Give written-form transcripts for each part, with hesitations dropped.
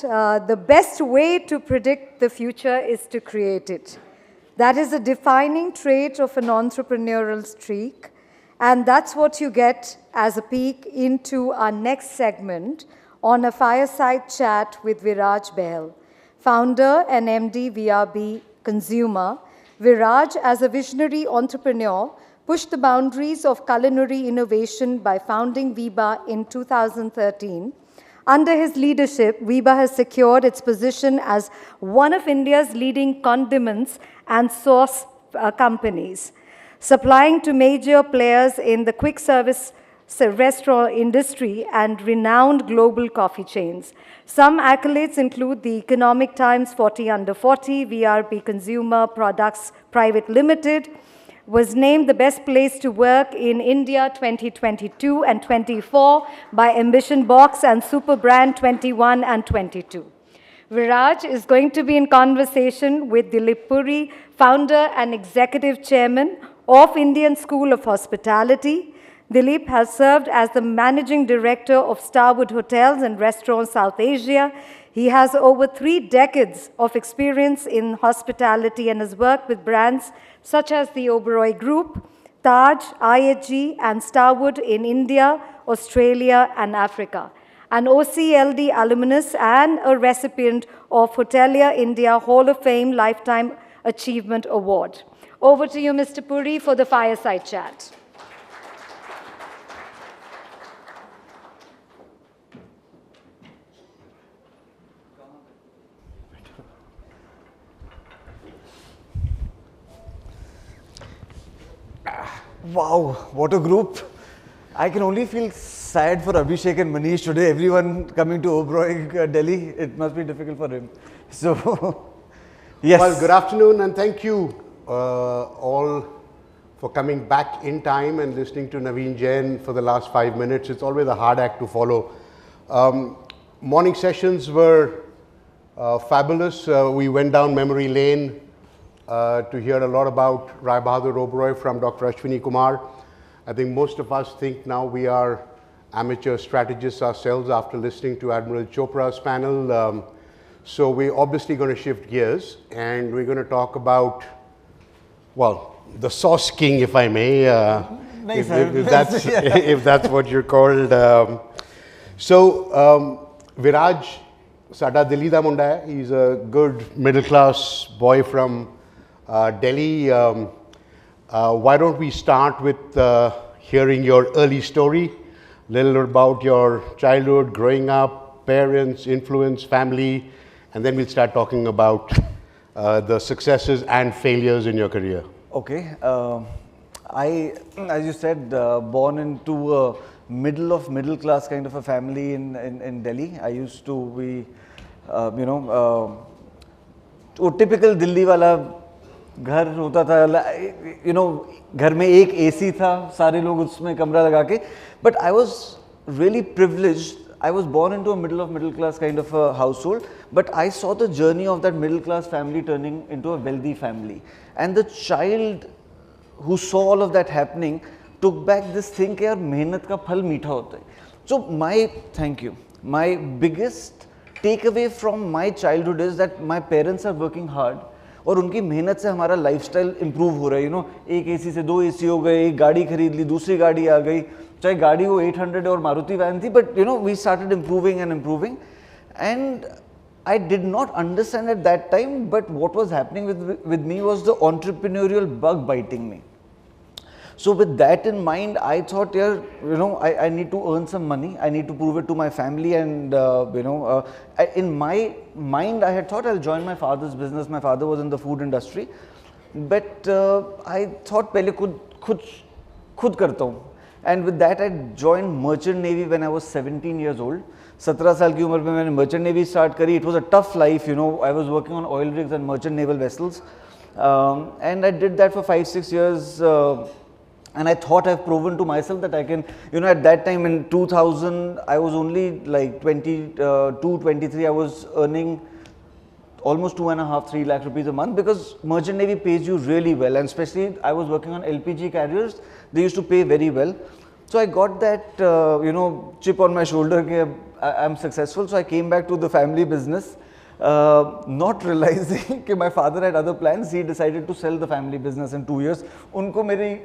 the best way to predict the future is to create it. That is a defining trait of an entrepreneurial streak, and that's what you get as a peek into our next segment on a fireside chat with Viraj Bahl, founder and MD VRB Consumer. Viraj, as a visionary entrepreneur, pushed the boundaries of culinary innovation by founding Veeba in 2013. Under his leadership, Veeba has secured its position as one of India's leading condiments and sauce companies, supplying to major players in the quick service restaurant industry and renowned global coffee chains. Some accolades include the Economic Times 40 Under 40, VRB Consumer Products Private Limited, was named the best place to work in India 2022 and 24 by Ambition Box and Superbrand 21 and 22. Viraj is going to be in conversation with Dilip Puri, founder and executive chairman of Indian School of Hospitality. Dilip has served as the managing director of Starwood Hotels and Restaurants South Asia. He has over 3 decades of experience in hospitality and has worked with brands such as the Oberoi Group, Taj, IHG, and Starwood in India, Australia, and Africa. An OCLD alumnus and a recipient of Hotelier India Hall of Fame Lifetime Achievement Award. Over to you, Mr. Puri, for the fireside chat. Wow, what a group. I can only feel sad for Abhishek and Manish today. Everyone coming to Oberoi, Delhi, it must be difficult for him. So, yes. Well, good afternoon and thank you all for coming back in time and listening to Naveen Jain for the last 5 minutes. It's always a hard act to follow. Morning sessions were fabulous. We went down memory lane to hear a lot about Rai Bahadur Oberoi from Dr. Ashwini Kumar. I think most of us think now we are amateur strategists ourselves after listening to Admiral Chopra's panel. So we're obviously going to shift gears and we're going to talk about, well, the sauce king, if I may, if that's what you're called. Viraj, Sada Dilli da Munda hai. He's a good middle-class boy from Delhi. Why don't we start with hearing your early story, a little about your childhood, growing up, parents, influence, family, and then we'll start talking about the successes and failures in your career. Okay. As you said, born into a middle class kind of a family in Delhi. I used to be, typical Delhi wala घर होता था, घर में एक AC था, सारे लोग उसमें कमरा लगा के. But I was really privileged. I was born into a middle class kind of a household, but I saw the journey of that middle class family turning into a wealthy family. And the child who saw all of that happening took back this thing कि यार मेहनत का फल मीठा होता है. So thank you. My biggest takeaway from my childhood is that my parents are working hard. और उनकी मेहनत से हमारा लाइफस्टाइल इंप्रूव हो रहा है. एक एसी से 2 एसी हो गए, एक गाड़ी खरीद ली, दूसरी गाड़ी आ गई, चाहे गाड़ी वो 800 और मारुति वैन थी, but we started improving and I did not understand at that time, but what was happening with me was the entrepreneurial bug biting me. So with that in mind, I thought, I need to earn some money. I need to prove it to my family, and in my mind, I had thought I'll join my father's business. My father was in the food industry, but I thought पहले खुद करता हूँ. And with that, I joined Merchant Navy when I was 17 years old. 17 साल की उम्र में मैंने Merchant Navy start करी. It was a tough life, I was working on oil rigs and merchant naval vessels, and I did that for 5-6 years. And I thought I've proven to myself that I can, at that time in 2000, I was only like 22, 23, I was earning almost 2.5-3 lakh rupees a month, because Merchant Navy pays you really well, and especially I was working on LPG carriers, they used to pay very well. So I got that, chip on my shoulder कि I'm successful. So I came back to the family business, not realizing कि my father had other plans. He decided to sell the family business in 2 years. उनको मेरी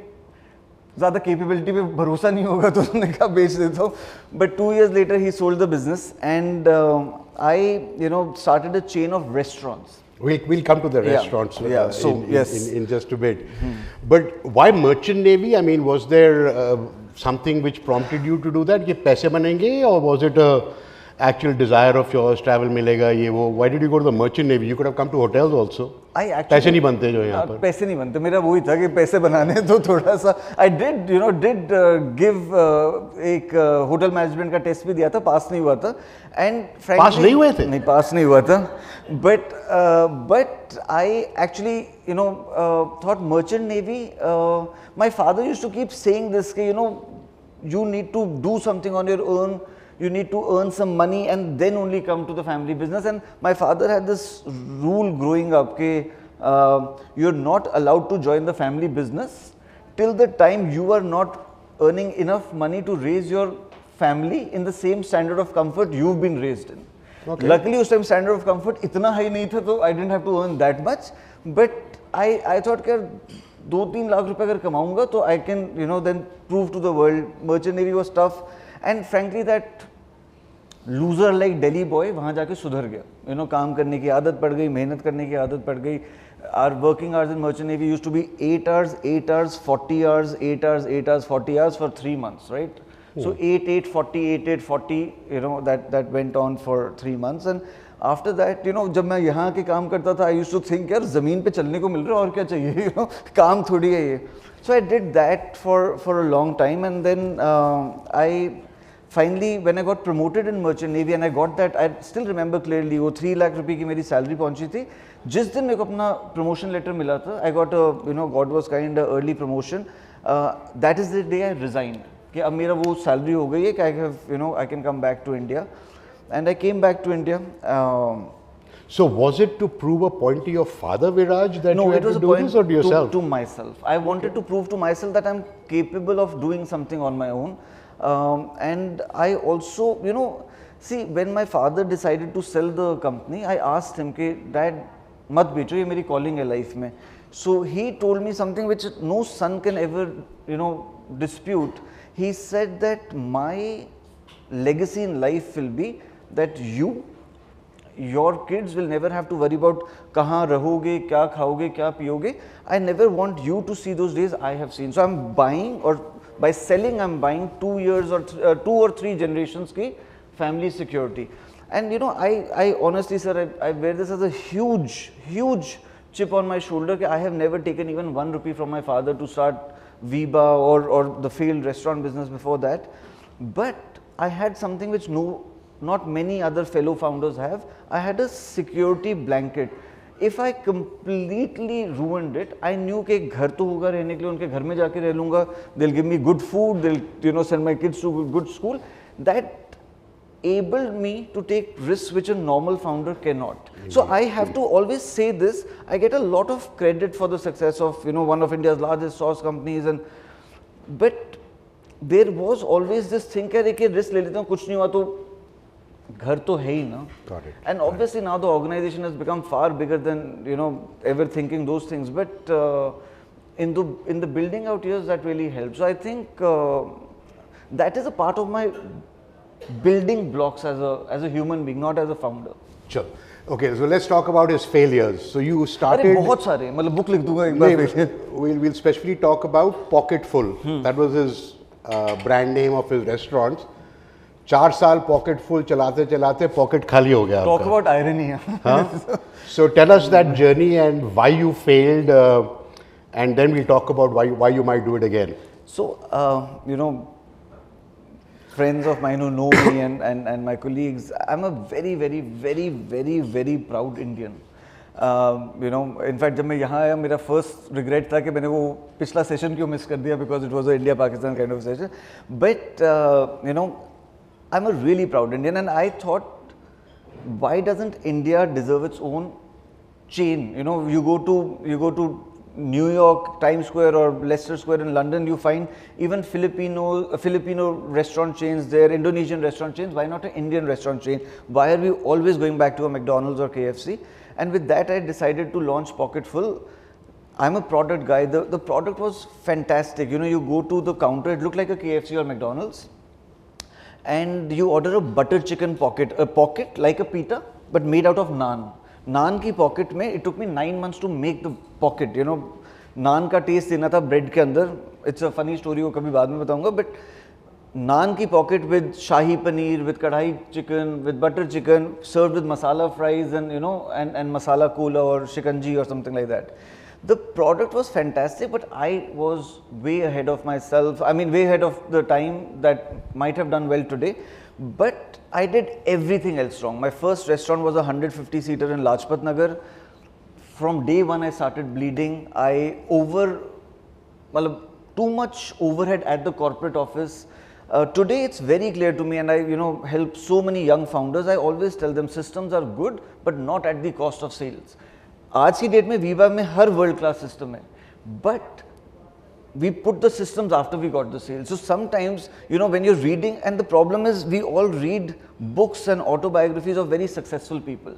ज़्यादा capability पे भरोसा नहीं होगा तो उन्होंने कहा बेच देता हूँ. But 2 years later he sold the business and I started a chain of restaurants. We'll come to the Yeah. restaurants Yeah. So, yes. in just a bit. But why merchant navy? I mean, was there something which prompted you to do that? कि पैसे बनेंगे, or was it a actual desire of yours? Travel मिलेगा ये वो. Why did you go to the merchant navy? You could have come to hotels also. I actually पैसे नहीं बनते जो यहाँ पर. पैसे नहीं बनते. मेरा वही था कि पैसे बनाने तो थोड़ा सा I did give एक होटल मैनेजमेंट का टेस्ट भी दिया था, पास नहीं हुआ था. And frankly पास नहीं हुए थे? नहीं, पास नहीं हुआ था. But I actually thought merchant navy. My father used to keep saying this कि you need to do something on your own. You need to earn some money and then only come to the family business. And my father had this rule growing up कि you're not allowed to join the family business till the time you are not earning enough money to raise your family in the same standard of comfort you've been raised in. Okay. Luckily उस time standard of comfort इतना high नहीं था तो I didn't have to earn that much. But I thought कि 2-3 लाख रुपए अगर कमाऊंगा तो I can then prove to the world. Merchant navy was tough and frankly that loser like Delhi boy वहाँ जाके सुधर गया. काम करने की आदत पड़ गई, मेहनत करने की आदत पड़ गई. Our working hours in merchant navy used to be 8 hours, 8 hours, 40 hours, 8 hours, 8 hours, 40 hours for 3 months, right? So 8, 8, 40, 8, 8, 40, that went on for 3 months. And after that, जब मैं यहाँ के काम करता था, I used to think यार ज़मीन पे चलने को मिल रहा है और क्या चाहिए, काम थोड़ी है ये. So I did that for a long time and then I finally, when I got promoted in merchant navy and I got that, I still remember clearly वो 3 लाख रुपए की मेरी सैलरी पहुंची थी. जिस दिन मेरे को अपना प्रमोशन लेटर मिला था, I got God was kind of early promotion. That is the day I resigned. कि अब मेरा वो सैलरी हो गई है कि I can come back to India, and I came back to India. So was it to prove a point to your father, Viraj, that No, you it had was to a do point this, or to yourself? to myself. I wanted to prove to myself that I'm capable of doing something on my own. And I also, see, when my father decided to sell the company, I asked him, Dad, mat becho, ye meri calling hai life mein. So he told me something which no son can ever, dispute. He said that my legacy in life will be that your kids will never have to worry about कहाँ रहोगे, क्या खाओगे, क्या पियोगे. I never want you to see those days I have seen. So I'm buying, or by selling I'm buying 2 years or 2 or 3 generations की family security. And I honestly, sir, I wear this as a huge chip on my shoulder. I have never taken even 1 rupee from my father to start Viva or the failed restaurant business before that. But I had something which not many other fellow founders have. I had a security blanket. If I completely ruined it, I knew कि घर तो होगा रहने के लिए, उनके घर में जाके रह लूँगा. They'll give me good food. They'll send my kids to good school. That enabled me to take risks which a normal founder cannot. So I have to always say this. I get a lot of credit for the success of one of India's largest sauce companies, but there was always this thing कि risk ले लेता हूँ, कुछ नहीं हुआ तो घर तो है ही ना. Got it. And obviously now the organization has become far bigger than ever thinking those things. But in the building out years, that really helps. So I think that is a part of my building blocks as a human being, not as a founder. Sure. Okay, so let's talk about his failures. So you started. अरे बहुत सारे, मतलब book लिख दूँगा एक बार. We'll specifically talk about Pocketful. That was his brand name of his restaurants. 4 साल Pocketful चलाते pocket खाली हो गया. Talk about irony. So tell us that journey and why you failed, and then we'll talk about why you might do it again. So friends of mine who know me and my colleagues, I'm a very, very, very, very, very proud Indian. In fact, जब मैं यहाँ आया, मेरा first regret था कि मैंने वो पिछला session क्यों miss कर दिया, because it was a India-Pakistan kind of session. But I'm a really proud Indian, and I thought, why doesn't India deserve its own chain? You go to New York, Times Square or Leicester Square in London, you find even Filipino restaurant chains there, Indonesian restaurant chains. Why not an Indian restaurant chain? Why are we always going back to a McDonald's or KFC? And with that, I decided to launch Pocketful. I'm a product guy. The product was fantastic. You go to the counter, it looked like a KFC or McDonald's, and you order a butter chicken pocket, a pocket like a pita, but made out of naan. Naan की pocket में it took me 9 months to make the pocket. नान का test देना था bread के अंदर. It's a funny story, वो कभी बाद में बताऊंगा. बट नान की pocket with shahi paneer, with kadai chicken, with butter chicken, serve with masala fries and and masala cola और शिकंजी और something like that. The product was fantastic, but I was way ahead of myself. I mean, way ahead of the time that might have done well today. But I did everything else wrong. My first restaurant was a 150-seater in Lajpat Nagar. From day one, I started bleeding. Too much overhead at the corporate office. Today, it's very clear to me, and I, help so many young founders. I always tell them systems are good, but not at the cost of sales. आज की date में Viva में हर world class system है, but we put the systems after we got the sales. So sometimes, when you're reading, and the problem is we all read books and autobiographies of very successful people,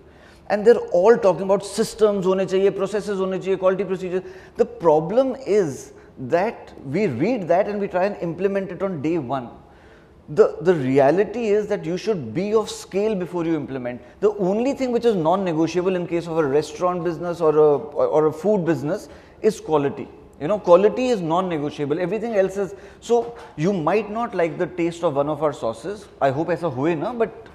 and they're all talking about systems hone chahiye, processes hone chahiye, quality procedures. The problem is that we read that and we try and implement it on day one. The reality is that you should be of scale before you implement. The only thing which is non-negotiable in case of a restaurant business or a food business is quality. Quality is non-negotiable. Everything else is. So you might not like the taste of one of our sauces. I hope aisa hue na, but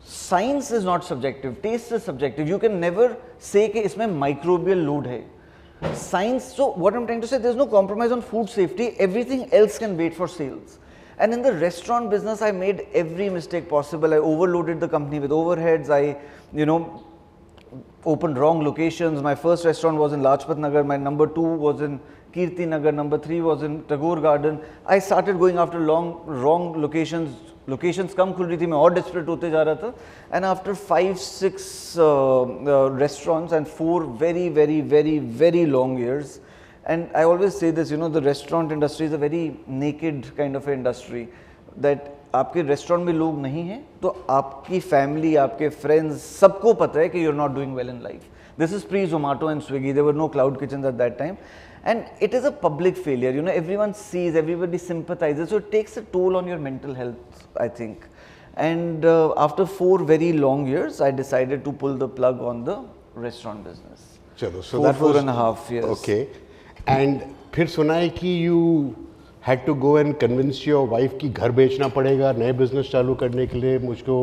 science is not subjective. Taste is subjective. You can never say कि इसमें microbial load है. Science. So what I'm trying to say, there's no compromise on food safety. Everything else can wait for sales. And in the restaurant business, I made every mistake possible. I overloaded the company with overheads. I, opened wrong locations. My first restaurant was in Lajpat Nagar. My number 2 was in Kirti Nagar. Number 3 was in Tagore Garden. I started going after wrong locations. Locations कम खुल रही थी, मैं और desperate होते जा रहा था. And after 5-6 restaurants and 4 very, very, very, very long years. And I always say this, the restaurant industry is a very naked kind of industry. That आपके रेस्टोरेंट में लोग नहीं हैं, तो आपकी फैमिली, आपके फ्रेंड्स, सबको पता है कि you're not doing well in life. This is pre-Zomato and Swiggy. There were no cloud kitchens at that time. And it is a public failure. Everyone sees, everybody sympathizes. So it takes a toll on your mental health, I think. And after 4 very long years, I decided to pull the plug on the restaurant business. Chalo, so that was 4.5 years. Okay. And फिर सुना है कि you had to go and convince your wife कि घर बेचना पड़ेगा नए business चालू करने के लिए, मुझको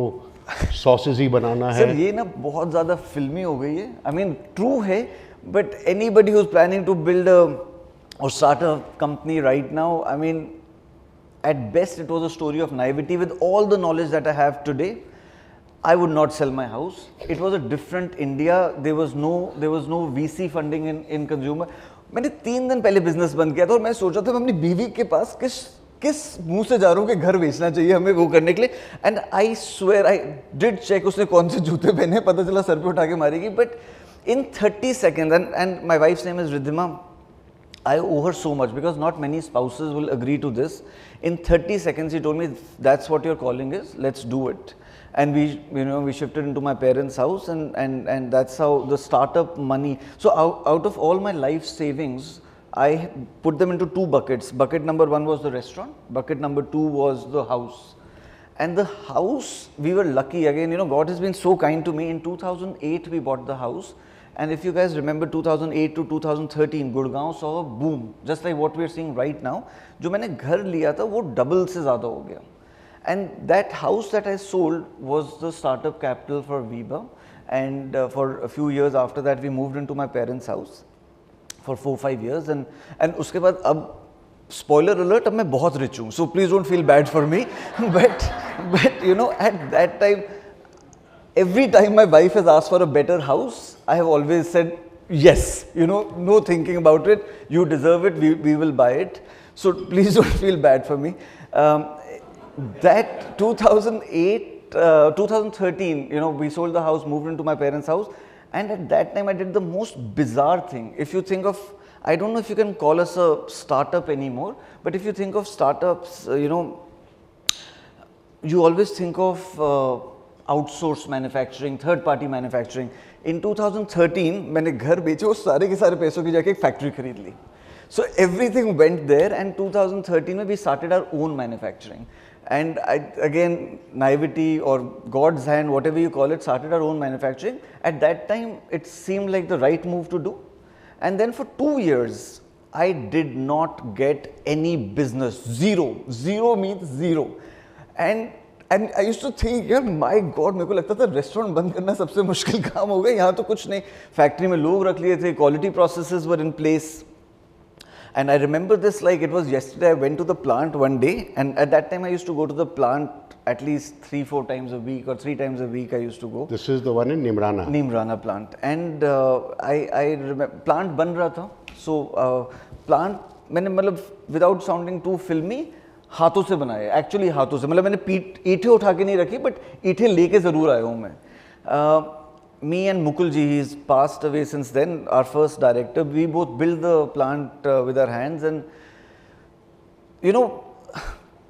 सॉसेज ही बनाना है. सर ये ना बहुत ज़्यादा फिल्मी हो गई है. I mean true है, but anybody who's planning to build or start a company right now, I mean at best it was a story of naivety. With all the knowledge that I have today, I would not sell my house. It was a different India. There was no VC funding in consumer. मैंने 3 दिन पहले business बंद किया था और मैं सोचा था मैं अपनी बीवी के पास किस मुंह से जा रहा हूँ कि घर बेचना चाहिए हमें वो करने के लिए. And I swear I did check उसने कौन से जूते पहने, पता चला सर पे उठा के मारेगी. But in 30 seconds, and my wife's name is Riddhima, I owe her so much because not many spouses will agree to this. In 30 seconds, he told me, that's what your calling is, let's do it. And we shifted into my parents' house, and that's how the startup money. So out of all my life savings, I put them into 2 buckets. Bucket number 1 was the restaurant. Bucket number 2 was the house. And the house, we were lucky again, God has been so kind to me. In 2008, we bought the house. And if you guys remember 2008 to 2013, Gurgaon saw a boom, just like what we are seeing right now. जो मैंने घर लिया था वो double से ज़्यादा हो गया. And that house that I sold was the startup capital for Viva. And for a few years after that, we moved into my parents' house for 4-5 years. And उसके बाद अब spoiler alert, अब मैं बहुत rich हूँ. So please don't feel bad for me. But at that time, every time my wife has asked for a better house, I have always said yes. No thinking about it. You deserve it. We will buy it. So please don't feel bad for me. That 2008, 2013, we sold the house, moved into my parents' house, And at that time, I did the most bizarre thing. If you think of, I don't know if you can call us a startup anymore, but if you think of startups, you always think of outsourced manufacturing, third party manufacturing. In 2013, मैंने घर बेचे, वो सारे के सारे पैसों की जाके एक फैक्ट्री खरीद ली. So everything went there, and 2013 we started our own manufacturing. And again, naivety or God's hand, whatever you call it, started our own manufacturing. At that time, it seemed like the right move to do. And then for 2 years, I did not get any business. Zero. Zero means zero. And I used to think, यार my God, मेरे को लगता था restaurant बंद करना सबसे मुश्किल काम हो गया. यहाँ तो कुछ नहीं, फैक्ट्री में लोग रख लिए थे, quality processes were in place. And I remember this like it was yesterday. I went to the plant one day, and at that time I used to go to the plant at least 3-4 times a week, or 3 times a week I used to go. This is the one in Neemrana. Neemrana plant. And I remember plant बन रहा था. So plant मैंने मतलब without sounding too filmy, हाथों से बनाया. Actually हाथों से, मतलब मैंने ईंटें उठा के नहीं रखी, but ईंटें लेके ज़रूर आया हूँ मैं. Me and Mukulji, he's passed away since then, our first director, we both built the plant with our hands, and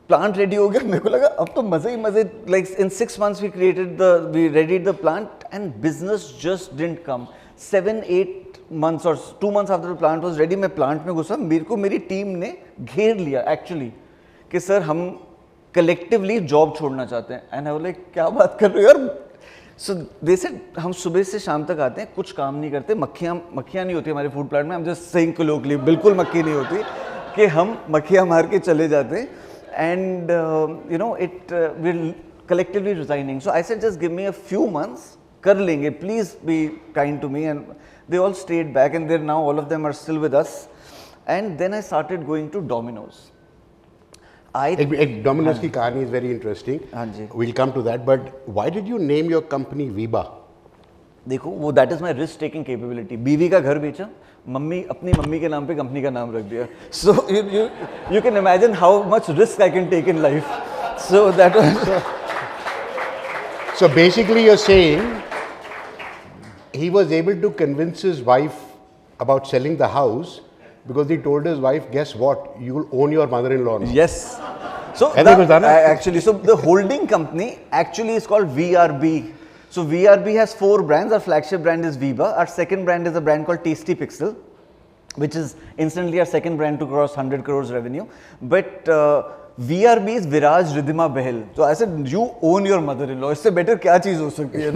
plant ready हो गया. मेरे को लगा अब तो मज़े ही मज़े. Like in 6 months we readied the plant, and business just didn't come. 7-8 months or 2 months after the plant was ready, मैं plant में घुसा, मेरे को मेरी टीम ने घेर लिया actually कि सर हम collectively job छोड़ना चाहते हैं. And I was like, क्या बात कर रहे हो यार? So they said, हम सुबह से शाम तक आते हैं, कुछ काम नहीं करते, मक्खियाँ नहीं होती हमारे फूड प्लांट में. हम जस्ट सेइंग colloquially, बिल्कुल मक्खी नहीं होती कि हम मक्खियाँ मार के चले जाते हैं. And we're collectively resigning. So I said, just give me a few months, कर लेंगे, please be kind to me. And they all stayed back, and they're now all of them are still with us. And then I started going to Domino's. Domino's की कहानी is very interesting. हाँ जी. We'll come to that. But why did you name your company Viba? देखो वो that is my risk taking capability. बीवी का घर बेचा, अपनी मम्मी के नाम पे कंपनी का नाम रख दिया. So you can imagine how much risk I can take in life. So that was. So basically, you're saying he was able to convince his wife about selling the house because he told his wife, guess what? You will own your mother-in-law now. Yes. So actually, so the holding company actually is called VRB. So VRB has 4 brands. Our flagship brand is Viba. Our second brand is a brand called Tasty Pixel, which is instantly our second brand to cross 100 crores revenue. But VRB is Viraj Ridhima Behel. So I said, you own your mother-in-law. इससे better क्या चीज़ हो सकती है,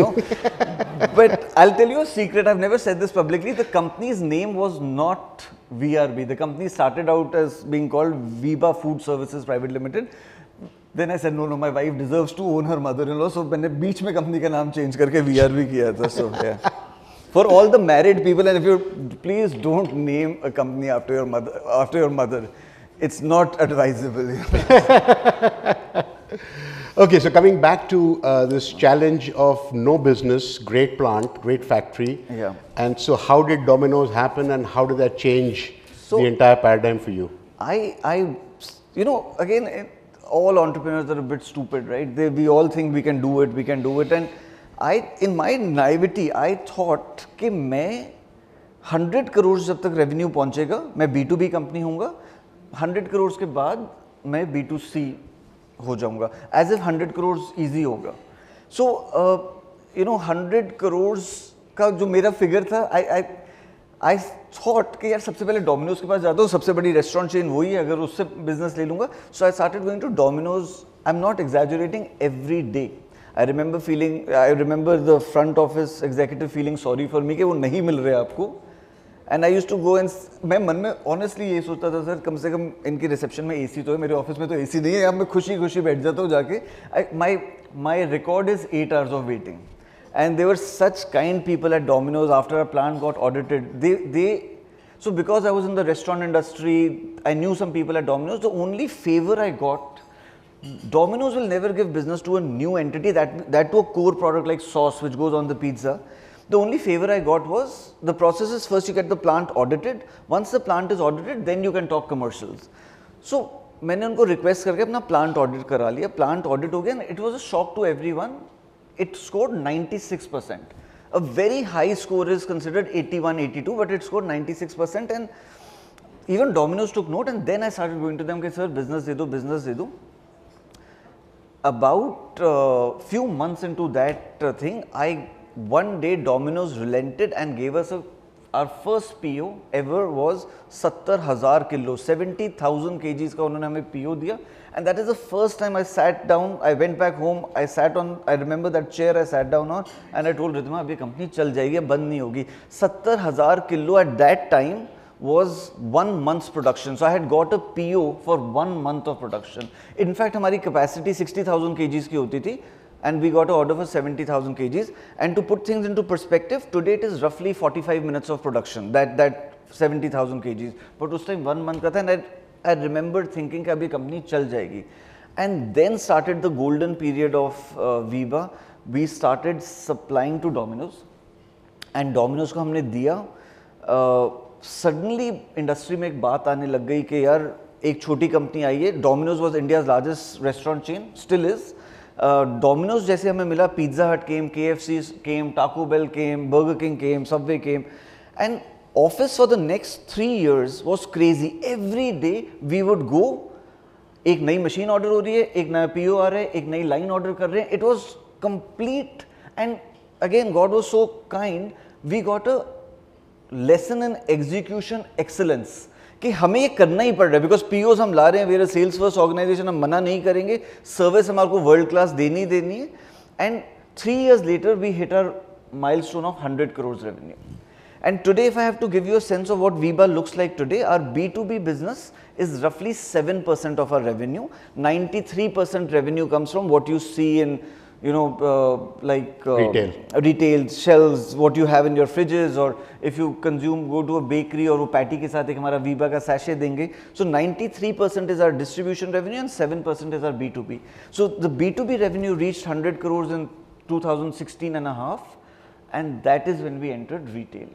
But I'll tell you a secret. I've never said this publicly. The company's name was not VRB. The company started out as being called Viba Food Services Private Limited. Then I said, no, my wife deserves to own her mother-in-law. So मैंने बीच में company का नाम change करके VRB किया था. So yeah. For all the married people, and if you please don't name a company after your mother. It's not advisable. Okay, so coming back to this challenge of no business, great plant, great factory. Yeah. And so how did Domino's happen, and how did that change the entire paradigm for you? Again, all entrepreneurs are a bit stupid, right? We all think we can do it. And in my naivety, I thought कि मैं 100 crores जब तक revenue पहुंचेगा, मैं B2B company होऊंगा. 100 crores के बाद मैं B2C हो जाऊंगा, as if 100 crores easy होगा. So 100 crores का जो मेरा फिगर था, I thought कि यार सबसे पहले Domino's के पास जाता हूँ, सबसे बड़ी रेस्टोरेंट चेन वही है, अगर उससे बिजनेस ले लूँगा. So I started going to Domino's. I'm not exaggerating, every day. I remember the front office executive feeling sorry for me कि वो नहीं मिल रहे आपको. And I used to go and मैं मन में honestly ये सोचता था, सर कम से कम इनकी रिसेप्शन में AC तो है, मेरे ऑफिस में तो AC नहीं है, अब मैं खुशी खुशी बैठ जाता हूँ जाके. My record is 8 hours of waiting. And there were such kind people at Domino's. After our plant got audited, so because I was in the restaurant industry, I knew some people at Domino's. The only favor I got, Domino's will never give business to a new entity, that to a core product like sauce which goes on the pizza. The only favor I got was, the process is first you get the plant audited. Once the plant is audited, then you can talk commercials. So मैंने उनको request करके अपना plant audit करा लिया. Plant audit हो गया, and it was a shock to everyone. It scored 96%. A very high score is considered 81, 82, but it scored 96%, and even Domino's took note, and then I started going to them, okay, sir, business de do, business de do. About few months into that thing, one day Domino's relented and gave us our first PO ever was 70,000 kilo, 70,000 kgs का उन्होंने हमें PO दिया, and that is the first time I sat down. I went back home. I remember that chair I sat down on, and I told Ridhima, अब ये company चल जाएगी, बंद नहीं होगी. 70,000 kilo at that time was 1 month's production. So I had got a PO for 1 month of production. In fact, हमारी capacity 60,000 kgs की होती थी, and we got an order for 70,000 kgs. And to put things into perspective, today it is roughly 45 minutes of production, that 70,000 kgs. But उस time 1 month का था, and I remember thinking कि अभी company चल जाएगी. And then started the golden period of Viva. We started supplying to Domino's, and Domino's को हमने दिया. Suddenly industry में एक बात आने लग गई कि यार एक छोटी कंपनी आई है. Domino's was India's largest restaurant chain, still is. Domino's जैसे हमें मिला, Pizza Hut came, KFC came, Taco Bell came, Burger King came, Subway came, and office for the next 3 years was crazy. Every day we would go, एक नई machine order हो रही है, एक नया PO आ रहा है, एक नई line order कर रहे हैं. It was complete, and again God was so kind. We got a lesson in execution excellence कि हमें ये करना ही पड़ रहा है, बिकॉज पीओज हम ला रहे हैं, वेर सेल्स फर्स्ट ऑर्गेनाइजेशन, हम मना नहीं करेंगे, सर्विस हमारे को वर्ल्ड क्लास देनी ही देनी है. And 3 years later we hit our milestone of 100 crores revenue. And today, if I have to give you a sense of what Viva looks like today, our B2B business is roughly 7% of our revenue. 93% revenue comes from what you see in, retail shelves, what you have in your fridges, or if you go to a bakery और वो patty के साथ एक हमारा Viva का sachet देंगे. So 93% is our distribution revenue and 7% is our B2B. So the B2B revenue reached 100 crores in 2016 and a half, and that is when we entered retail.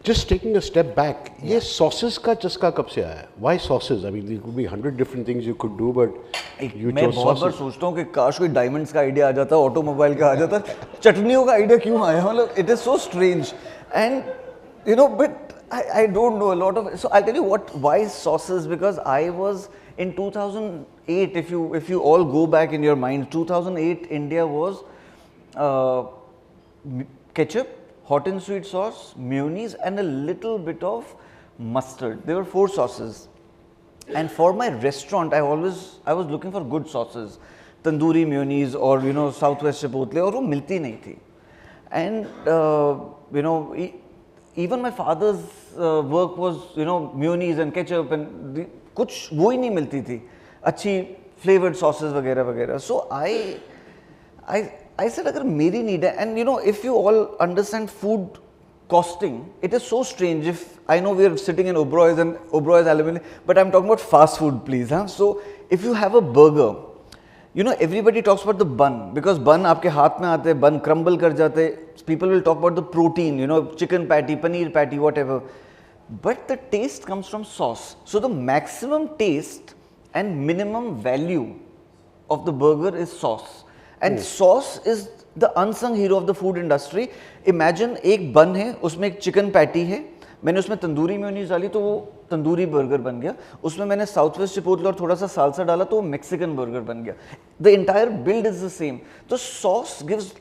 Just taking a step back, ये sauces का चस्का कब से आया? Why sauces? I mean, there could be 100 different things you could do, but you मैं chose बहुत बार sauces. सोचता हूँ कि काश कोई डायमंड्स का आइडिया आ जाता, ऑटोमोबाइल का आ जाता, चटनियों का आइडिया क्यों आया? मतलब it is so strange, and but I don't know a lot of. So I'll tell you why sauces, because I was in 2008. If you all go back in your mind, 2008 India was ketchup, hot and sweet sauce, mayonnaise, and a little bit of mustard. There were 4 sauces. And for my restaurant, I was looking for good sauces, tandoori mayonnaise or Southwest Chipotle, और वो मिलती नहीं थी. And even my father's work was mayonnaise and ketchup, and कुछ वो ही नहीं मिलती थी अच्छी flavored sauces वगैरह वगैरह. So I said, अगर मेरी need है, and if you all understand food costing, it is so strange. If I know we are sitting in Oberoi's and Oberoi's aluminum, but I'm talking about fast food, please. Huh? So if you have a burger, everybody talks about the bun, because bun आपके हाथ में आते हैं, bun crumble कर जाते हैं. People will talk about the protein, chicken patty, paneer patty, whatever. But the taste comes from sauce. So the maximum taste and minimum value of the burger is sauce. And sauce is the unsung hero of the food industry. Imagine एक bun है, उसमें एक chicken patty है, मैंने उसमें tandoori mayonnaise डाली तो वो तंदूरी बर्गर बन गया, उसमें मैंने साउथवेस्ट चिपोटले और थोड़ा सा सालसा डाला तो वो मेक्सिकन बर्गर बन गया. The entire build is the same. तो sauce gives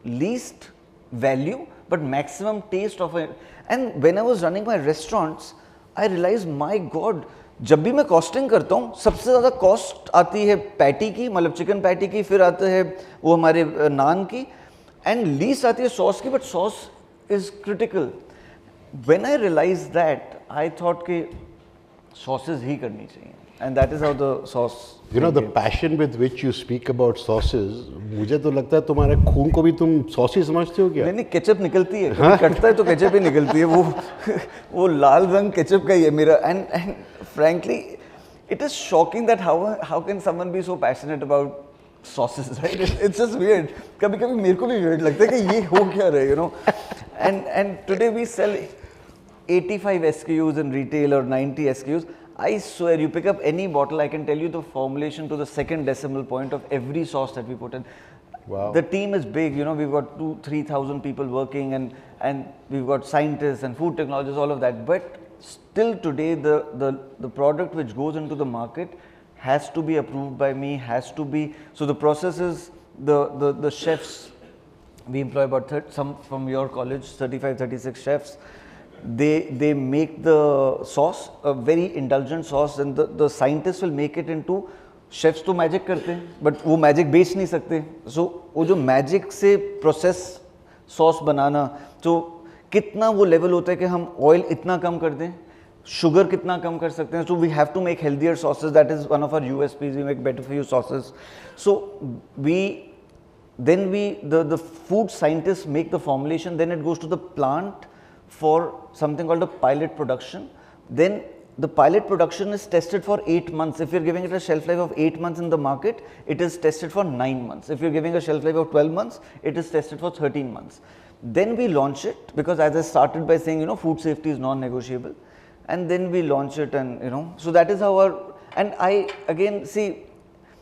least value but maximum taste of it. And when I was running my restaurants, I realise my god, जब भी मैं कॉस्टिंग करता हूँ सबसे ज़्यादा कॉस्ट आती है पैटी की, मतलब चिकन पैटी की, फिर आते हैं वो हमारे नान की, एंड लीस्ट आती है सॉस की, but sauce is critical. When I realized that, I thought कि sauces ही करनी चाहिए, and that is how the sauce. The passion with which you speak about sauces, मुझे तो लगता है तुम्हारे खून को भी तुम सॉस ही समझते हो क्या? नहीं, केचप निकलती है, कभी कटता है तो केचप ही निकलती है, वो लाल रंग केचप का ही है मेरा. And frankly, it is shocking that how can someone be so passionate about sauces, right? It's just weird. कभी-कभी मेरे को भी weird लगता है कि ये हो क्या रहा है, And today we sell 85 SKUs in retail or 90 SKUs. I swear, you pick up any bottle, I can tell you the formulation to the second decimal point of every sauce that we put in. Wow. The team is big, you know, we've got 2,000-3,000 people working, and we've got scientists and food technologists, all of that. But still today, the product which goes into the market has to be approved by me, has to be, so the process is the chefs, we employ about some from your college, 35-36 chefs. They make the sauce, a very indulgent sauce, and the scientists will make it into, chefs तो magic करते हैं but वो magic बेच नहीं सकते, सो वो जो magic से प्रोसेस सॉस बनाना, तो कितना वो लेवल होता है कि हम ऑयल इतना कम कर दें, शुगर कितना कम कर सकते हैं. So we have to make healthier sausage, that is one of our USPs, we make better for you sausage. So the food scientists make the formulation, then it goes to the plant for something called a pilot production. Then the pilot production is tested for 8 months. If you're giving it a shelf life of 8 months in the market, it is tested for 9 months. If you're giving a shelf life of 12 months, it is tested for 13 months. Then we launch it, because as I started by saying, you know, food safety is non-negotiable. And then we launch it, and, you know, so that is how our, and I again see,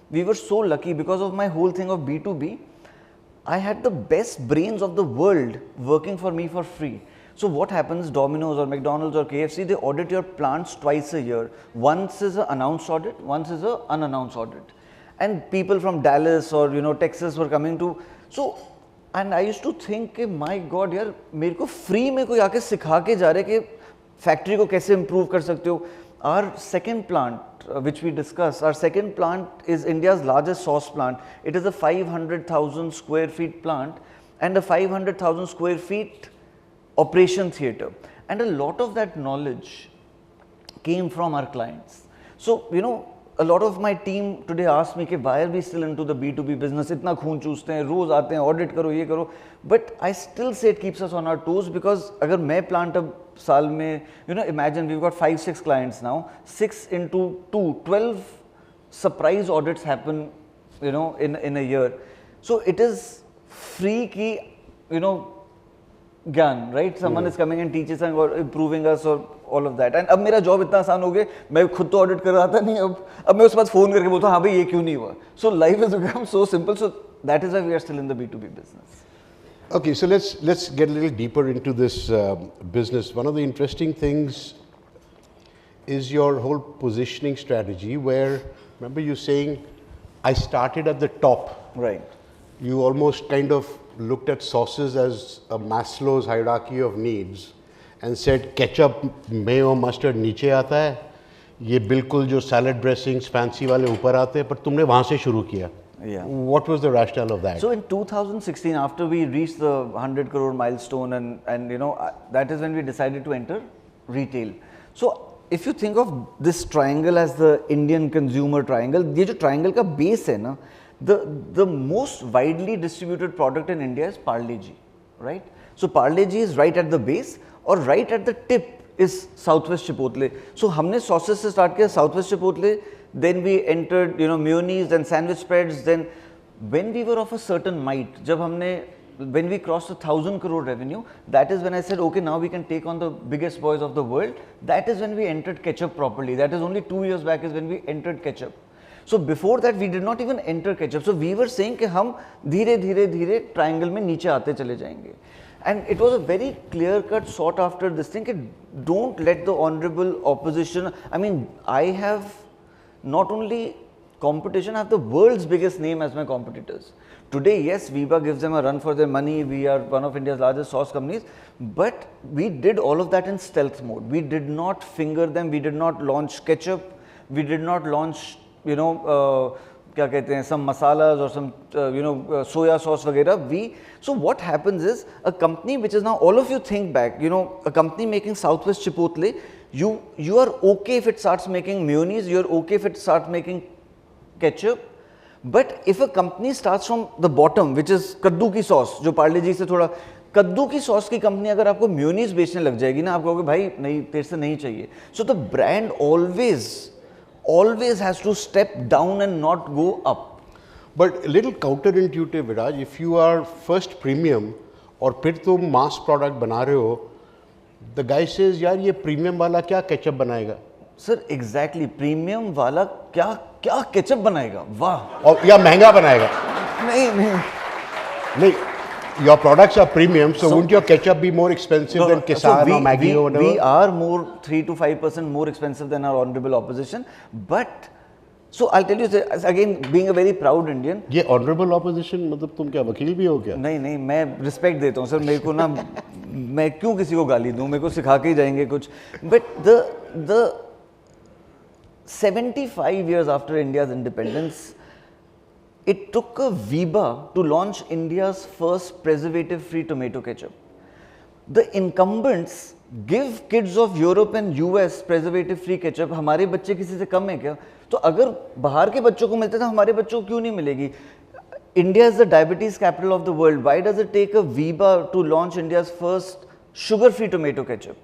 we were so lucky because of my whole thing of B2B. I had the best brains of the world working for me for free. So what happens, Domino's or McDonald's or KFC, they audit your plants twice a year. Once is an announced audit, once is an unannounced audit. And people from Dallas or, you know, Texas were coming to, so, and I used to think, my God, यार मेरे को free में कोई आके सिखा के जा रहे कि factory को कैसे improve कर सकते हो. Our second plant, which we discussed, our second plant is India's largest sauce plant. It is a 500,000 square feet plant and a 500,000 square feet operation theater, and a lot of that knowledge came from our clients. So, you know, a lot of my team today ask me, why are we still into the B2B business? Itna khoon chooste hain, roz aate hain, audit karo, ye karo. But I still say it keeps us on our toes, because agar main plant ab saal mein, you know, imagine we've got 5-6 clients now, 6 into 2, 12 surprise audits happen, you know, in a year. So it is free ki, you know, ज्ञान, right, someone is coming and teachers and improving us और all of that. And अब मेरा job इतना आसान हो गया, मैं खुद तो ऑडिट कर रहा था नहीं, अब मैं उसके बाद फोन करके बोलता हूँ, हाँ भाई ये क्यों नहीं हुआ. So life is become so simple. So that is why we are still in the B2B business. Okay, so let's get a little deeper into this business. One of the interesting things is your whole positioning strategy, where, remember you saying, I started at the top. Right. You almost kind of looked at sauces as a Maslow's hierarchy of needs and said ketchup, mayo, mustard नीचे आता है, ये बिल्कुल जो salad dressings fancy वाले ऊपर आते हैं, पर तुमने वहाँ से शुरू किया. Yeah. What was the rationale of that? So in 2016, after we reached the 100 crore milestone, and you know, that is when we decided to enter retail. So if you think of this triangle as the Indian consumer triangle, ये जो triangle का base है ना, the most widely distributed product in India is Parle G, right? So Parle G is right at the base, or right at the tip is Southwest Chipotle. So हमने sauces से start किया, Southwest Chipotle, then we entered, you know, mayonnaise and sandwich spreads. Then when we were of a certain might, जब हमने, when we crossed 1,000 crore revenue, that is when I said, okay, now we can take on the biggest boys of the world. That is when we entered ketchup properly. That is only 2 years back is when we entered ketchup. So before that we did not even enter ketchup. So we were saying कि हम धीरे धीरे धीरे triangle में नीचे आते चले जाएंगे. And it was a very clear cut sought after this thing, don't let the honorable opposition, I mean, I have not only competition, I have the world's biggest name as my competitors. Today, yes, Viva gives them a run for their money, we are one of India's largest sauce companies, but we did all of that in stealth mode. We did not finger them, we did not launch ketchup, we did not launch, you know, क्या कहते हैं, some masalas or some, you know, soya sauce वगैरह. So what happens is, a company which is now, all of you think back, you know, a company making Southwest Chipotle, you are okay if it starts making mayonnaise, you are okay if it starts making ketchup, but if a company starts from the bottom, which is कद्दू की sauce, जो पार्ले जी से थोड़ा, कद्दू की sauce की company अगर आपको mayonnaise बेचने लग जाएगी ना, आप कहोगे भाई नहीं, तेरे से नहीं चाहिए. So the brand always has to step down and not go up. But a little counterintuitive, Viraj, if you are first premium और फिर तुम mass product बना रहे हो, the guy says, यार ये premium वाला क्या ketchup बनाएगा? Sir, exactly, premium वाला क्या ketchup बनाएगा? वाह. और या महंगा बनाएगा? नहीं, No, your products are premium, so wouldn't your ketchup be more expensive than Kissan or Maggi or whatever? We are more 3 to 5% more expensive than our honorable opposition. But so I'll tell you this, again, being a very proud Indian. ये honorable opposition मतलब तुम क्या वकील भी हो क्या? नहीं, मैं रिस्पेक्ट देता हूँ सर. मेरे को ना, मैं क्यों किसी को गाली दूँ, मेरे को सिखा के ही जाएंगे कुछ. But the 75 years after India's independence, it took a Viva to launch India's first preservative-free tomato ketchup. The incumbents give kids of Europe and US preservative-free ketchup. हमारे बच्चे किसी से कम है क्या? तो अगर बाहर के बच्चों को मिलता था, हमारे बच्चों को क्यों नहीं मिलेगी? India is the diabetes capital of the world. Why does it take a Viva to launch India's first sugar-free tomato ketchup?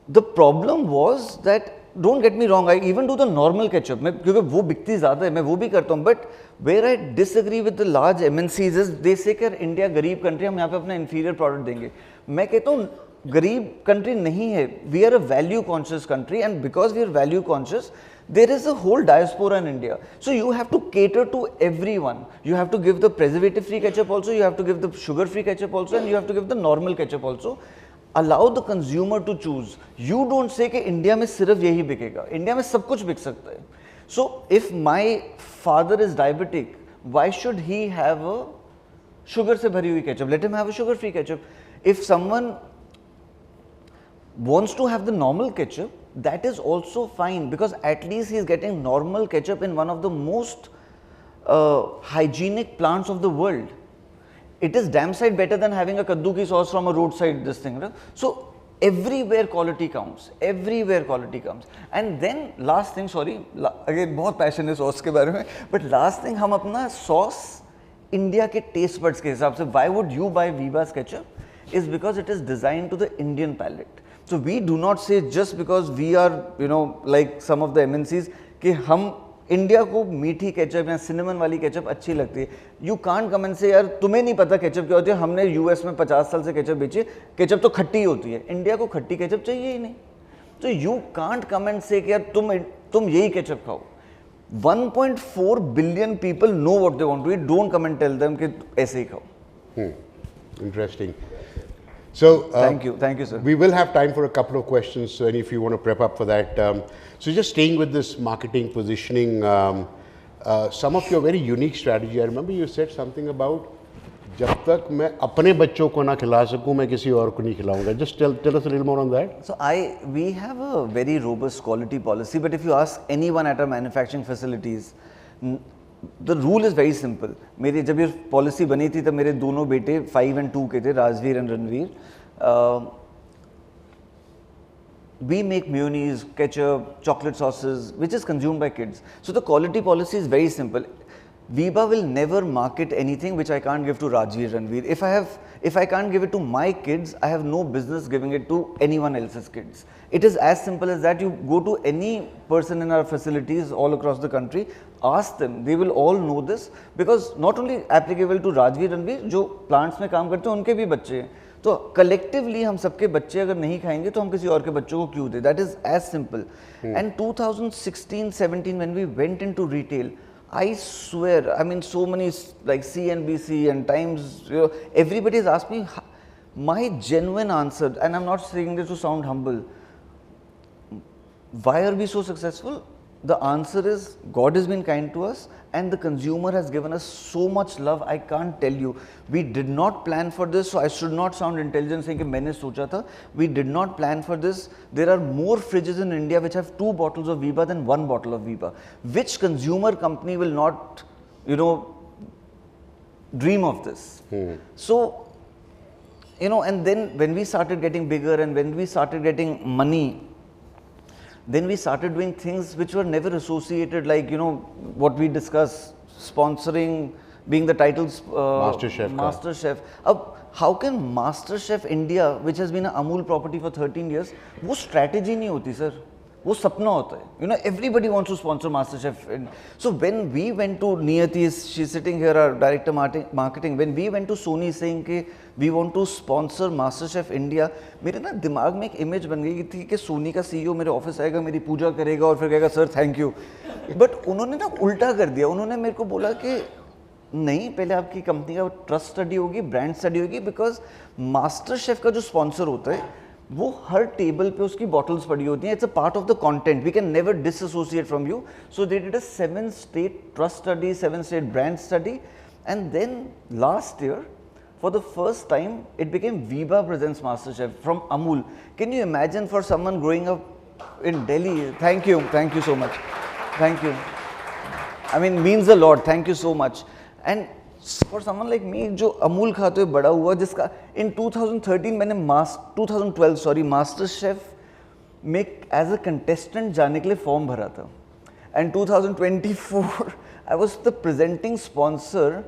The problem was that, don't get me wrong, I even do the normal ketchup, क्योंकि वो बिकती ज़्यादा है, मैं वो भी करता हूँ. But where I disagree with the large MNCs is they say कि इंडिया गरीब कंट्री, हम यहाँ पे अपना inferior product देंगे. मैं कहता हूँ गरीब कंट्री नहीं है. We are a value conscious country, and because we are value conscious, there is a whole diaspora in India. So you have to cater to everyone. You have to give the preservative free ketchup also, you have to give the sugar free ketchup also, and you have to give the normal ketchup also. Allow the consumer to choose. You don't say कि India में सिर्फ यही बिकेगा. India में सब कुछ बिक सकता है. So if my father is diabetic, why should he have a sugar से भरी हुई ketchup? Let him have a sugar free ketchup. If someone wants to have the normal ketchup, that is also fine, because at least he is getting normal ketchup in one of the most hygienic plants of the world. It is damn sight better than having a kaddu ki sauce from a roadside this thing, right? So everywhere quality counts, everywhere quality counts. And then last thing, sorry, again बहुत passion है sauce के बारे में, but last thing, हम अपना sauce India के taste buds के हिसाब से, why would you buy Viva's ketchup? Is because it is designed to the Indian palate. So we do not say just because we are, you know, like some of the MNCs कि हम India को मीठी ketchup या cinnamon वाली ketchup अच्छी लगती है. You can't come and से यार तुम्हें नहीं पता केचप क्या होती है, हमने यूएस में 50 साल से केचप बेची है, केचप तो खट्टी होती है, इंडिया को खट्टी केचप चाहिए ही नहीं. तो यू कांट कम एंड से कि यार तुम यही केचप खाओ. 1.4 billion people know what they want to eat. Don't come and tell them कि ऐसे ही खाओ. Interesting. So thank you sir. We will have time for a couple of questions, and if you want to prep up for that. So just staying with this marketing positioning, some of your very unique strategy. I remember you said something about जब तक मैं अपने बच्चों को ना खिला सकूं, मैं किसी और को नहीं खिलाऊंगा. Just tell us a little more on that. So we have a very robust quality policy, but if you ask anyone at our manufacturing facilities, the rule is very simple. मेरे जब ये पॉलिसी बनी थी तब मेरे दोनों बेटे 5 and 2 के थे, Rajveer and Ranveer. We make mayonnaise, ketchup, chocolate sauces, which is consumed by kids. So the quality policy is very simple. Viva will never market anything which I can't give to Rajveer Ranveer. If I can't give it to my kids, I have no business giving it to anyone else's kids. It is as simple as that. You go to any person in our facilities all across the country, ask them, they will all know this, because not only applicable to Rajveer Ranveer, जो plants में काम करते हैं उनके भी बच्चे हैं. तो collectively हम सबके बच्चे अगर नहीं खाएंगे तो हम किसी और के बच्चों को क्यों दें? That is as simple. And 2016-17 when we went into retail, I swear, I mean, so many like CNBC and Times, you know, everybody has asked me. My genuine answer, and I'm not saying this to sound humble, why are we so successful? The answer is God has been kind to us, and the consumer has given us so much love. I can't tell you. We did not plan for this, so I should not sound intelligent saying कि मैंने सोचा था. We did not plan for this. There are more fridges in India which have 2 bottles of Viva than 1 bottle of Viva. Which consumer company will not, you know, dream of this? So, you know, and then when we started getting bigger and when we started getting money, then we started doing things which were never associated, like, you know, what we discuss, sponsoring, being the titles, Master Chef. How can Master Chef India, which has been an Amul property for 13 years, वो strategy नहीं होती sir, वो सपना होता है. You know, everybody wants to sponsor Master Chef. So when we went to Niyati, she's sitting here, our director marketing, when we went to Sony saying कि we want to sponsor Master Chef India, मेरे ना दिमाग में एक image बन गई थी कि सोनी का CEO मेरे ऑफिस आएगा, मेरी पूजा करेगा और फिर कहेगा सर थैंक यू. बट उन्होंने ना उल्टा कर दिया. उन्होंने मेरे को बोला कि नहीं, पहले आपकी कंपनी का ट्रस्ट स्टडी होगी, ब्रांड स्टडी होगी, बिकॉज मास्टर शेफ का जो स्पॉन्सर होता है वो हर टेबल पे उसकी बॉटल्स पड़ी होती हैं. It's a part of the content, we can never disassociate from you. So they did a 7 state trust study, 7 state brand study, and then last year for the first time it became Viva presents MasterChef from Amul. Can you imagine for someone growing up in Delhi? Thank you so much, thank you. I mean, means a lot. Thank you so much. And for someone like me, जो अमूल खाते हुए बड़ा हुआ, जिसका in 2013 मैंने 2012 sorry MasterChef में as a contestant जाने के लिए फॉर्म भरा था, and 2024 I was the presenting sponsor,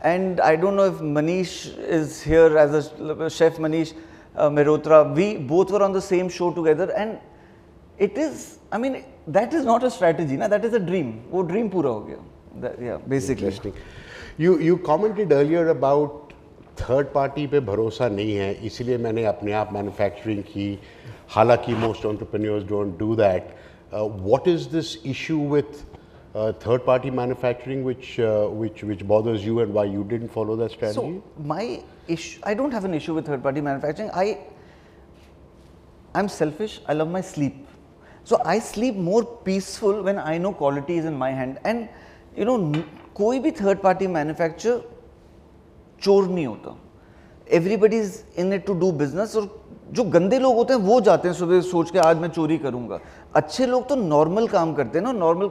and I don't know if Manish is here as a chef, Manish Mehrotra. We both were on the same show together, and it is, I mean, that is not a strategy, na, that is a dream. वो dream पूरा हो गया. Yeah, basically. Interesting. You commented earlier about third party पे भरोसा नहीं है, इसीलिए मैंने अपने आप manufacturing की. हालांकि most entrepreneurs don't do that. What is this issue with third party manufacturing which bothers you, and why you didn't follow that strategy? So my issue, I don't have an issue with third party manufacturing. I'm selfish. I love my sleep. So I sleep more peaceful when I know quality is in my hand. And you know, कोई भी third party manufacturer चोर नहीं होता. Everybody is in it to do business. और जो गंदे लोग होते हैं वो जाते हैं सुबह सोच के आज मैं चोरी करूंगा. अच्छे लोग तो नॉर्मल काम करते हैं ना, normal.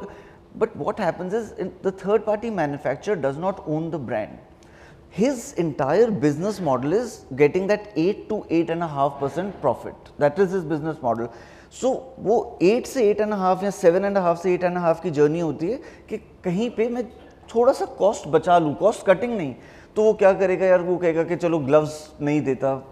But what happens is the third party manufacturer does not own the brand. His entire business model is getting that 8 to 8.5% profit. That is his business model. So वो 8 से 8.5 या 7.5 से 8.5 की जर्नी होती है कि कहीं पे मैं थोड़ा सा कॉस्ट बचा लूँ, कॉस्ट कटिंग नहीं. तो वो क्या करेगा यार, वो कहेगा कि चलो ग्लव्स नहीं देता,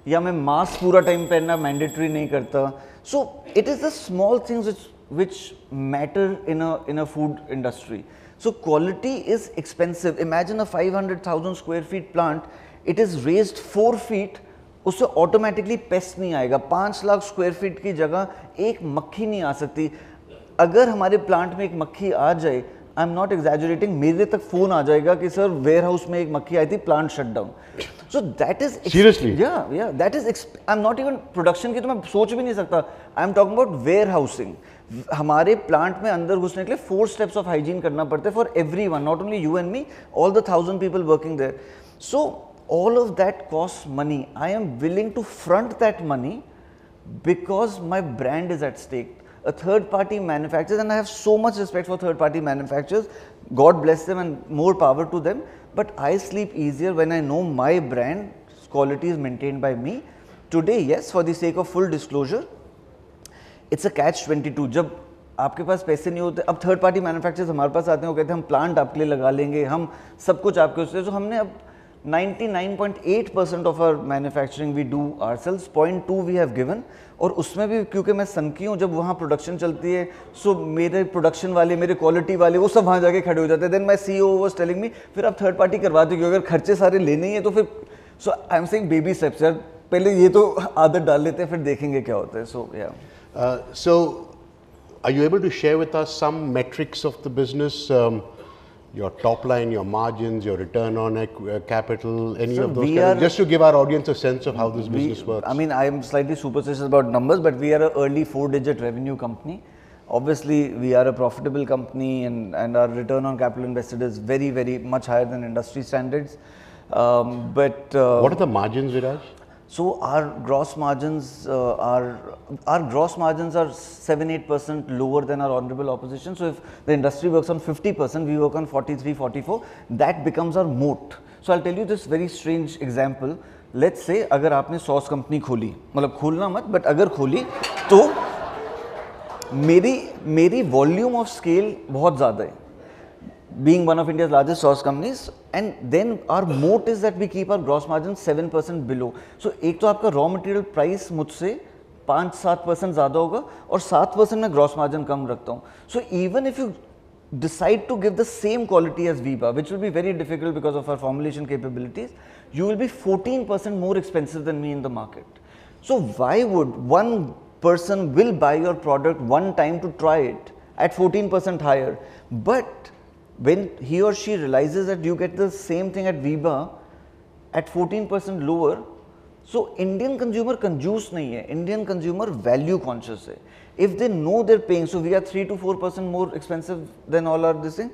या मैं मास्क पूरा टाइम पहनना मैंडेटरी नहीं करता. So it is the small things which matter in a food industry. So quality is expensive. Imagine a 500,000 square feet plant. It is raised 4 feet. उससे ऑटोमेटिकली पेस्ट नहीं आएगा. 5 लाख स्क्वायर फीट की जगह एक मक्खी नहीं आ सकती. अगर हमारे प्लांट में एक मक्खी आ जाए, आई एम नॉट एग्जैजुरेटिंग, मेरे तक फोन आ जाएगा कि सर वेयर हाउस में एक मक्खी आई थी, plant shut down. So that is seriously, या that is, I am not even production की तो मैं सोच भी नहीं सकता. I am talking about warehousing. हमारे प्लांट में अंदर घुसने के लिए 4 स्टेप्स ऑफ हाइजीन करना पड़ते हैं for everyone, not only you and me, all the 1000 people working there. So all of that costs money. I am willing to front that money because my brand is at stake. A third party manufacturer, and I have so much respect for third party manufacturers, God bless them and more power to them, but I sleep easier when I know my brand quality is maintained by me. Today, yes, for the sake of full disclosure, it's a catch 22. जब आपके पास पैसे नहीं होते, अब third party manufacturers हमारे पास आते हैं, वो कहते हैं हम प्लांट आपके लिए लगा लेंगे, हम सब कुछ आपके उससे. तो हमने अब 99.8% of our manufacturing we do ourselves, 0.2 we have given. और उसमें भी क्योंकि मैं सनकी हूँ, जब वहाँ प्रोडक्शन चलती है, सो मेरे प्रोडक्शन वाले, मेरे क्वालिटी वाले, वो सब वहाँ जाके खड़े हो जाते हैं. Then my CEO was telling me, फिर आप थर्ड पार्टी करवाते हो, अगर खर्चे सारे लेने ही है तो फिर. So I am saying baby steps यार, पहले ये तो आदत डाल लेते हैं, फिर देखेंगे क्या होता है. सो या. So are you able to share with us some metrics of the business? Your top line, your margins, your return on capital, any So of those we kind of, are- just to give our audience a sense of how this business works. I mean, I am slightly superstitious about numbers, but we are an early 4-digit revenue company. Obviously, we are a profitable company, and our return on capital invested is very, very much higher than industry standards. But What are the margins, Viraj? so our gross margins are 7-8% lower than our honorable opposition. So if the industry works on 50%, we work on 43-44. That becomes our moat. So I'll tell you this very strange example. Let's say अगर आपने sauce company खोली, मतलब खोलना मत, but अगर खोली तो मेरी वॉल्यूम ऑफ स्केल बहुत ज़्यादा है, being one of India's largest sauce companies, and then our moat is that we keep our gross margin 7% below. So एक तो आपका raw material price मुझसे 5-7% ज़्यादा होगा, और 7% मैं gross margin कम रखता हूँ. So even if you decide to give the same quality as Viva, which will be very difficult because of our formulation capabilities, you will be 14% more expensive than me in the market. So why would one person will buy your product one time to try it at 14% higher, but when he or she realizes that you get the same thing at Viva at 14% lower, so Indian consumer कंजूस नहीं है, Indian consumer value conscious है. If they know they're paying, so we are 3 to 4% more expensive than all our this thing,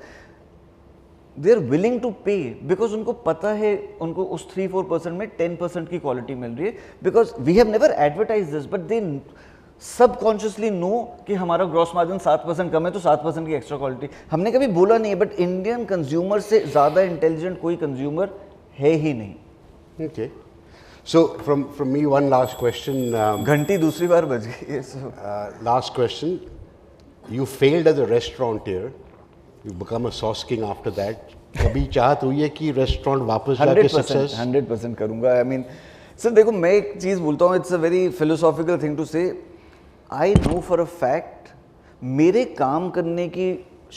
they are willing to pay because उनको पता है उनको उस 3-4% में 10% की quality मिल रही है, because we have never advertised this but they subconsciously know कि हमारा ग्रॉस मार्जिन 7% कम है तो 7% की एक्स्ट्रा क्वालिटी हमने कभी बोला नहीं है, बट इंडियन कंज्यूमर से ज़्यादा इंटेलिजेंट कोई कंज्यूमर है ही नहीं. Okay. So from me one last question. घंटी दूसरी बार बज गई है. Last question. You failed as a restaurateur. You become a sauce king after that. कभी चाहत हुई है कि रेस्टोरेंट वापस जाके सक्सेस? 100% करूँगा. आई मीन सर देखो मैं एक चीज़ बोलता हूँ, it's a very philosophical thing to say. I know for a fact मेरे काम करने की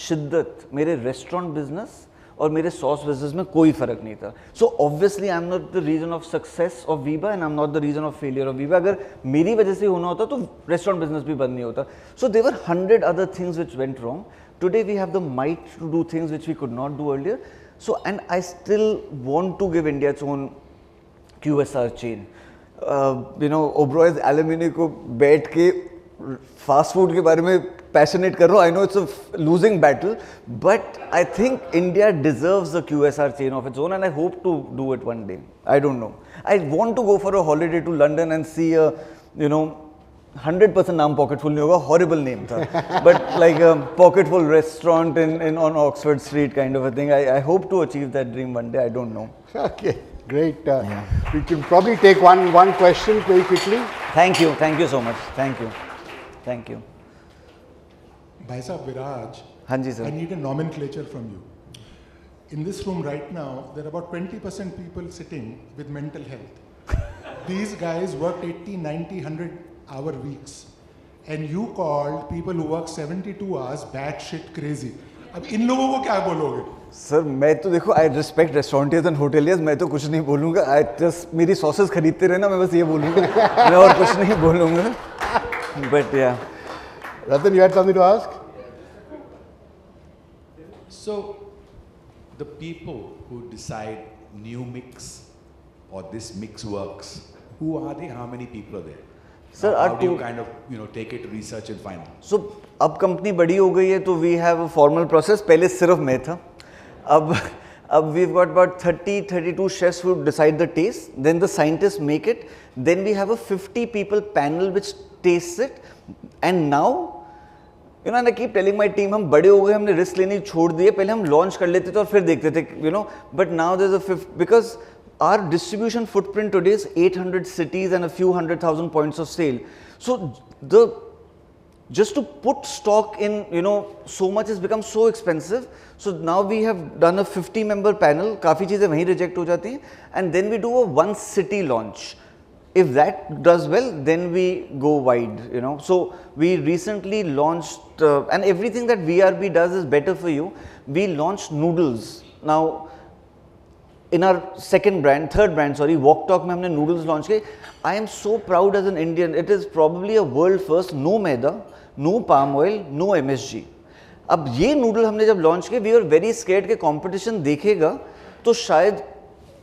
शिद्दत मेरे रेस्टोरेंट बिजनेस और मेरे सॉस बिजनेस में कोई फर्क नहीं था. So obviously I am not the reason of success of Veeba and I am not the reason of failure of Veeba. अगर मेरी वजह से होना होता तो रेस्टोरेंट बिजनेस भी बंद नहीं होता. सो देवर 100 other things which went wrong. Today we have the might to do things which we could not do earlier. So, and I still want to give India its own QSR chain. You know, Oberoi's Alumni को बैठ के fast food के बारे में passionate कर रहा हूँ. I know it's a losing battle, but I think India deserves a QSR chain of its own, and I hope to do it one day. I don't know. I want to go for a holiday to London and see a, you know, 100% नाम Pocketful नहीं होगा, horrible name था, but like a Pocketful restaurant in on Oxford Street kind of a thing. I hope to achieve that dream one day. I don't know. Okay, great. We can probably take one question very quickly. Thank you so much. Thank you. Bhai Sahab Viraj, हाँ जी I sir. need a nomenclature from you. In this room right now, there are about 20% people sitting with mental health. These guys worked 80, 90, 100-hour weeks. And you called people who work 72 hours batshit crazy. अब इन लोगों को क्या बोलोगे? Sir मैं तो देखो I respect रेस्टोरेंटियर्स and hoteliers, मैं तो कुछ नहीं बोलूँगा. आई जस्ट मेरी सॉसेस खरीदते रहना, मैं बस ये बोलूँगा. मैं और कुछ नहीं बोलूँगा. बट या Ratan, you had something to ask? So, the people who decide new mix or this mix works, who are they? How many people are there? Sir, how do you kind of take it, research and find out? सो अब company बड़ी हो गई है तो we have a formal process. पहले सिर्फ मैं था. अब we got about 30-32 chefs who decide the taste. Then the scientists make it. Then we have a 50 people panel which tastes it. And now, you know, and I keep telling my team, हम बड़े हो गए, हमने risk लेनी छोड़ दिए. पहले हम लॉन्च कर लेते थे और फिर देखते थे, you know. But now there's a because our distribution footprint today is 800 cities and a few 100,000 points of sale. So just to put stock in, you know, so much has become so expensive. So now we have done a 50-member panel. काफ़ी चीज़ें वहीं reject हो जाती हैं. And then we do a one city launch. If that does well, then we go wide, you know. So we recently launched, and everything that VRB does is better for you. We launched noodles. Now, in our third brand, Walk Talk में हमने noodles launch किए. I am so proud as an Indian. It is probably a world first. No maida, no palm oil, no MSG. अब ये noodle हमने जब launch किए, we were very scared कि competition देखेगा तो शायद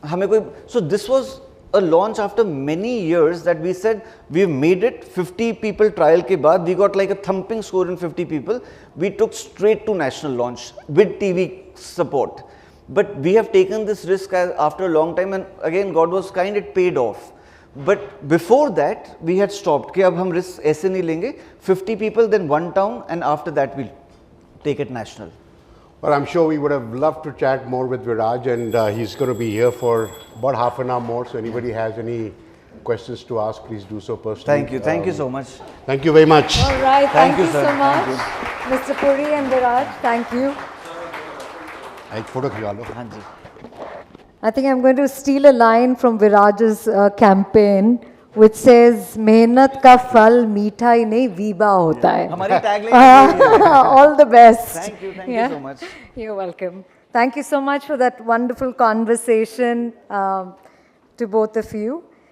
हमें कोई. So this was a launch after many years that we said we've made it. 50 people trial के बाद we got like a thumping score in 50 people. We took straight to national launch with TV support. But we have taken this risk after a long time, and again God was kind, it paid off. But before that we had stopped कि अब हम risk ऐसे नहीं लेंगे. 50 people, then one town, and after that we'll take it national. Well, I'm sure we would have loved to chat more with Viraj, and he's going to be here for about half an hour more. So anybody has any questions to ask, please do so personally. Thank you so much. Thank you very much. All right, thank you sir. so much, Mr. Puri and Viraj. Thank you. एक photo खिंचवा लो. हाँ जी. I think I'm going to steal a line from Viraj's campaign, which says, "मेहनत का फल मीठा ही नहीं वीबा होता है." हमारी tagline. All the best. Thank you so much. You're welcome. Thank you so much for that wonderful conversation to both of you.